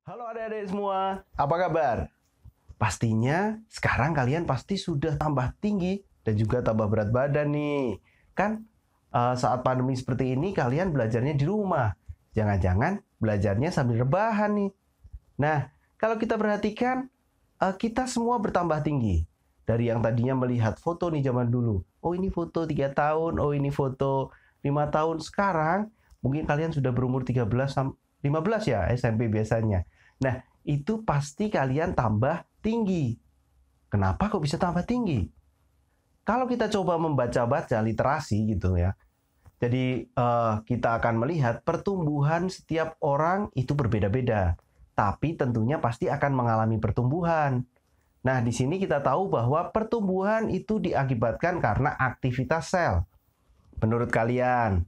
Halo adik-adik semua, apa kabar? Pastinya sekarang kalian pasti sudah tambah tinggi dan juga tambah berat badan nih. Kan saat pandemi seperti ini kalian belajarnya di rumah. Jangan-jangan belajarnya sambil rebahan nih. Nah, kalau kita perhatikan, kita semua bertambah tinggi. Dari yang tadinya melihat foto nih zaman dulu. Oh ini foto 3 tahun, oh ini foto 5 tahun. Sekarang mungkin kalian sudah berumur 13 sampai 15 ya, SMP biasanya. Nah, itu pasti kalian tambah tinggi. Kenapa kok bisa tambah tinggi? Kalau kita coba membaca-baca literasi gitu ya. Jadi kita akan melihat pertumbuhan setiap orang itu berbeda-beda. Tapi tentunya pasti akan mengalami pertumbuhan. Nah, di sini kita tahu bahwa pertumbuhan itu diakibatkan karena aktivitas sel. Menurut kalian,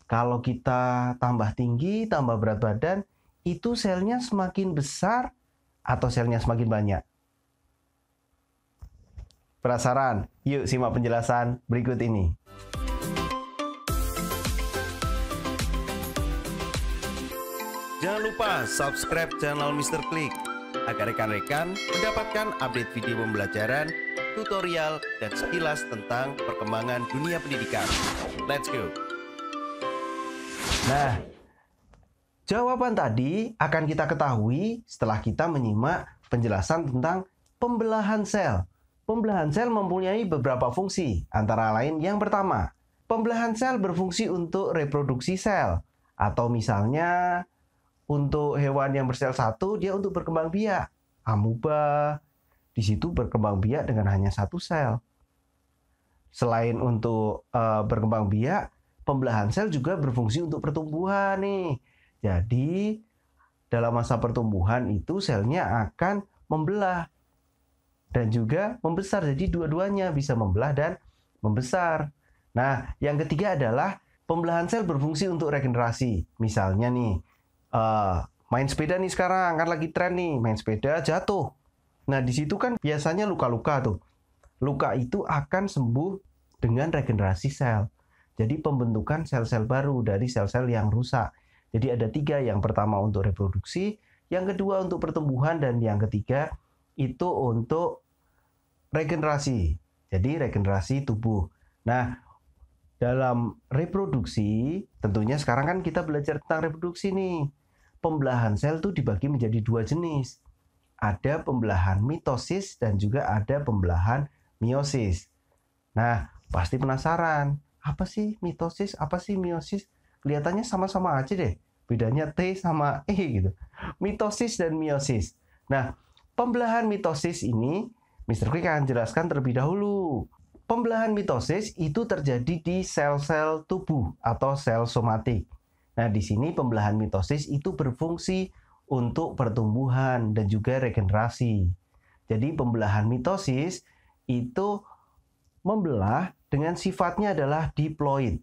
kalau kita tambah tinggi, tambah berat badan, itu selnya semakin besar atau selnya semakin banyak? Penasaran? Yuk simak penjelasan berikut ini. Jangan lupa subscribe channel Mr. Klik agar rekan-rekan mendapatkan update video pembelajaran, tutorial, dan sekilas tentang perkembangan dunia pendidikan. Let's go! Nah, jawaban tadi akan kita ketahui setelah kita menyimak penjelasan tentang pembelahan sel. Pembelahan sel mempunyai beberapa fungsi, antara lain yang pertama, pembelahan sel berfungsi untuk reproduksi sel, atau misalnya untuk hewan yang bersel satu, dia untuk berkembang biak. Amuba, di situ berkembang biak dengan hanya satu sel. Selain untuk berkembang biak, pembelahan sel juga berfungsi untuk pertumbuhan nih. Jadi, dalam masa pertumbuhan itu selnya akan membelah dan juga membesar. Jadi dua-duanya bisa membelah dan membesar. Nah, yang ketiga adalah pembelahan sel berfungsi untuk regenerasi. Misalnya nih, main sepeda nih sekarang, kan lagi tren nih, main sepeda jatuh. Nah, di situ kan biasanya luka-luka tuh. Luka itu akan sembuh dengan regenerasi sel. Jadi pembentukan sel-sel baru dari sel-sel yang rusak. Jadi ada 3, yang pertama untuk reproduksi, yang kedua untuk pertumbuhan, dan yang ketiga itu untuk regenerasi. Jadi regenerasi tubuh. Nah, dalam reproduksi, tentunya sekarang kan kita belajar tentang reproduksi nih. Pembelahan sel itu dibagi menjadi 2 jenis. Ada pembelahan mitosis dan juga ada pembelahan meiosis. Nah, pasti penasaran. Apa sih mitosis? Apa sih meiosis? Kelihatannya sama-sama aja deh. Bedanya T sama E gitu. Mitosis dan meiosis. Nah, pembelahan mitosis ini Mr. Quick akan jelaskan terlebih dahulu. Pembelahan mitosis itu terjadi di sel-sel tubuh atau sel somatik. Nah, di sini pembelahan mitosis itu berfungsi untuk pertumbuhan dan juga regenerasi. Jadi pembelahan mitosis itu membelah dengan sifatnya adalah diploid.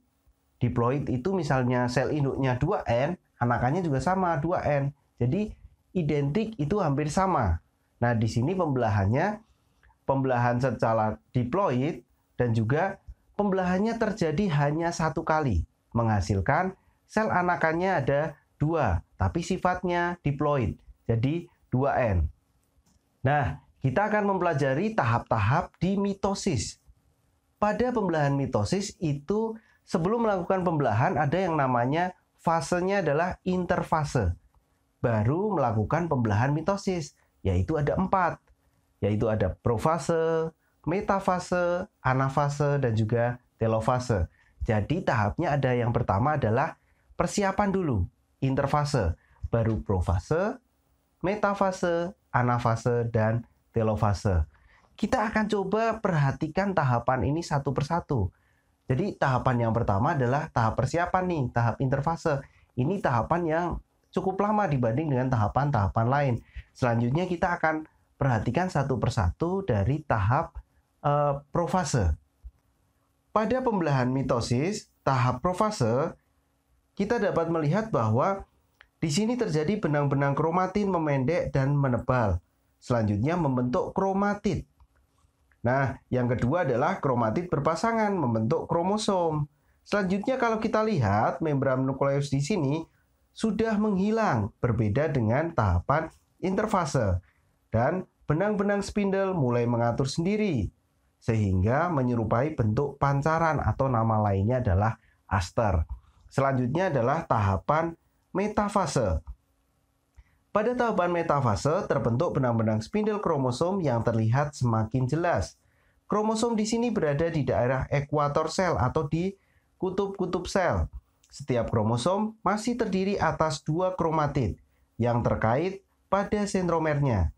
Diploid itu misalnya sel induknya 2N, anakannya juga sama 2N. Jadi identik itu hampir sama. Nah, di sini pembelahan secara diploid dan juga pembelahannya terjadi hanya 1 kali, menghasilkan sel anakannya ada 2, tapi sifatnya diploid, jadi 2N. Nah, kita akan mempelajari tahap-tahap di mitosis. Pada pembelahan mitosis itu sebelum melakukan pembelahan ada yang namanya fasenya adalah interfase. Baru melakukan pembelahan mitosis, yaitu ada 4. Yaitu ada profase, metafase, anafase, dan juga telofase. Jadi tahapnya ada yang pertama adalah persiapan dulu, interfase. Baru profase, metafase, anafase, dan telofase. Kita akan coba perhatikan tahapan ini satu persatu. Jadi tahapan yang pertama adalah tahap persiapan nih, tahap interfase. Ini tahapan yang cukup lama dibanding dengan tahapan-tahapan lain. Selanjutnya kita akan perhatikan satu persatu dari tahap profase. Pada pembelahan mitosis, tahap profase, kita dapat melihat bahwa di sini terjadi benang-benang kromatin memendek dan menebal. Selanjutnya membentuk kromatid. Nah, yang kedua adalah kromatid berpasangan membentuk kromosom. Selanjutnya kalau kita lihat membran nukleus di sini sudah menghilang, berbeda dengan tahapan interfase. Dan benang-benang spindle mulai mengatur sendiri, sehingga menyerupai bentuk pancaran atau nama lainnya adalah aster. Selanjutnya adalah tahapan metafase. Pada tahapan metafase terbentuk benang-benang spindle kromosom yang terlihat semakin jelas. Kromosom di sini berada di daerah ekuator sel atau di kutub-kutub sel. Setiap kromosom masih terdiri atas 2 kromatid yang terkait pada sentromernya.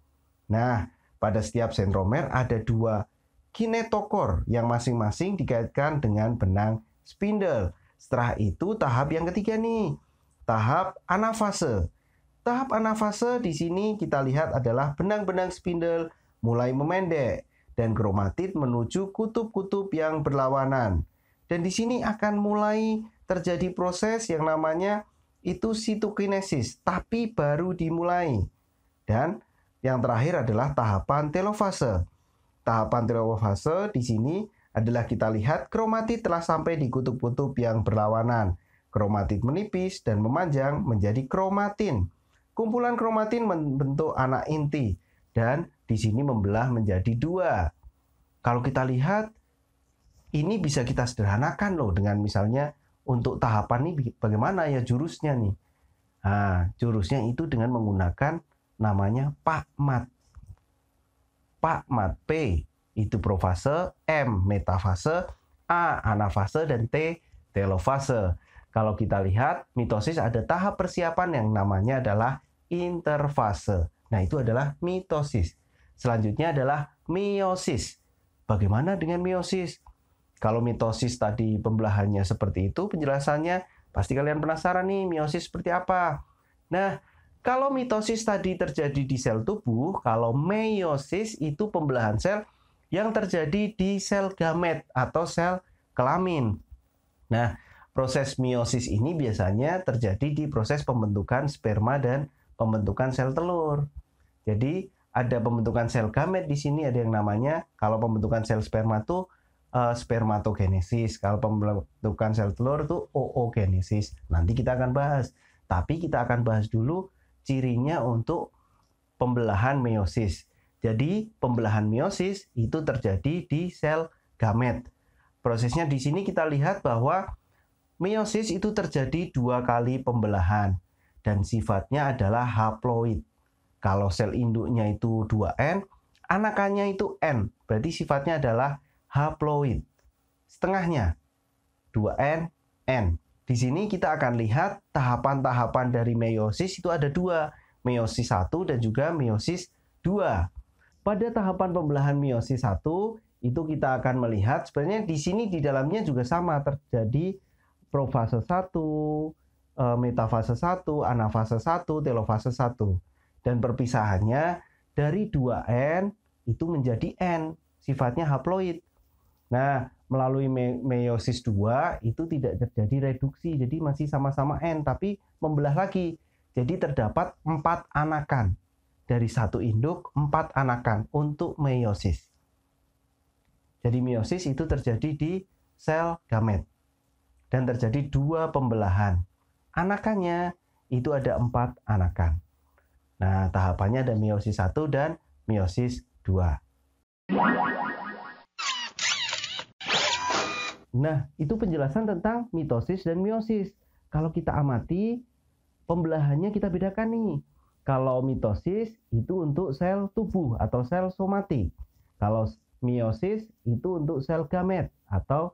Nah, pada setiap sentromer ada 2 kinetokor yang masing-masing dikaitkan dengan benang spindle. Setelah itu tahap yang ketiga nih, tahap anafase. Tahap anafase di sini kita lihat adalah benang-benang spindle mulai memendek dan kromatid menuju kutub-kutub yang berlawanan. Dan di sini akan mulai terjadi proses yang namanya itu sitokinesis, tapi baru dimulai. Dan yang terakhir adalah tahapan telofase. Tahapan telofase di sini adalah kita lihat kromatid telah sampai di kutub-kutub yang berlawanan. Kromatid menipis dan memanjang menjadi kromatin. Kumpulan kromatin membentuk anak inti dan di sini membelah menjadi 2. Kalau kita lihat, ini bisa kita sederhanakan loh dengan misalnya untuk tahapan ini bagaimana ya jurusnya nih. Nah, jurusnya itu dengan menggunakan namanya PAKMAT. PAKMAT P itu profase, M metafase, A anafase, dan T telofase. Kalau kita lihat, mitosis ada tahap persiapan yang namanya adalah interfase. Nah, itu adalah mitosis. Selanjutnya adalah meiosis. Bagaimana dengan meiosis? Kalau mitosis tadi pembelahannya seperti itu, penjelasannya pasti kalian penasaran nih, meiosis seperti apa? Nah, kalau mitosis tadi terjadi di sel tubuh, kalau meiosis itu pembelahan sel yang terjadi di sel gamet atau sel kelamin. Nah, proses meiosis ini biasanya terjadi di proses pembentukan sperma dan pembentukan sel telur. Jadi ada pembentukan sel gamet di sini, ada yang namanya kalau pembentukan sel sperma itu spermatogenesis, kalau pembentukan sel telur itu oogenesis. Nanti kita akan bahas. Tapi kita akan bahas dulu cirinya untuk pembelahan meiosis. Jadi pembelahan meiosis itu terjadi di sel gamet. Prosesnya di sini kita lihat bahwa meiosis itu terjadi 2 kali pembelahan dan sifatnya adalah haploid. Kalau sel induknya itu 2N, anakannya itu N, berarti sifatnya adalah haploid. Setengahnya 2N, N. Di sini kita akan lihat tahapan-tahapan dari meiosis itu ada 2, meiosis 1 dan juga meiosis 2. Pada tahapan pembelahan meiosis 1 itu kita akan melihat sebenarnya di sini di dalamnya juga sama terjadi profase 1, metafase 1, anafase 1, telofase 1. Dan perpisahannya dari 2N itu menjadi N, sifatnya haploid. Nah, melalui meiosis 2 itu tidak terjadi reduksi, jadi masih sama-sama N, tapi membelah lagi. Jadi terdapat 4 anakan. Dari 1 induk, 4 anakan untuk meiosis. Jadi meiosis itu terjadi di sel gamet. Dan terjadi 2 pembelahan. Anakannya itu ada 4 anakan. Nah, tahapannya ada meiosis 1 dan meiosis 2. Nah, itu penjelasan tentang mitosis dan meiosis. Kalau kita amati, pembelahannya kita bedakan nih. Kalau mitosis itu untuk sel tubuh atau sel somatik. Kalau meiosis itu untuk sel gamet atau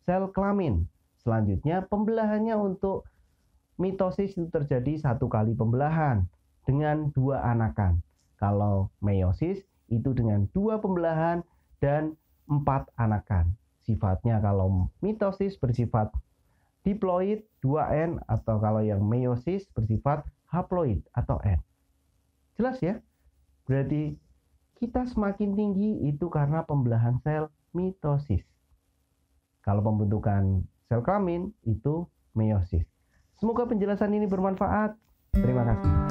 sel kelamin. Selanjutnya pembelahannya untuk mitosis itu terjadi 1 kali pembelahan dengan 2 anakan. Kalau meiosis itu dengan 2 pembelahan dan 4 anakan. Sifatnya kalau mitosis bersifat diploid 2N atau kalau yang meiosis bersifat haploid atau N. Jelas ya? Berarti kita semakin tinggi itu karena pembelahan sel mitosis. Kalau pembentukan sel kelamin itu meiosis. Semoga penjelasan ini bermanfaat. Terima kasih.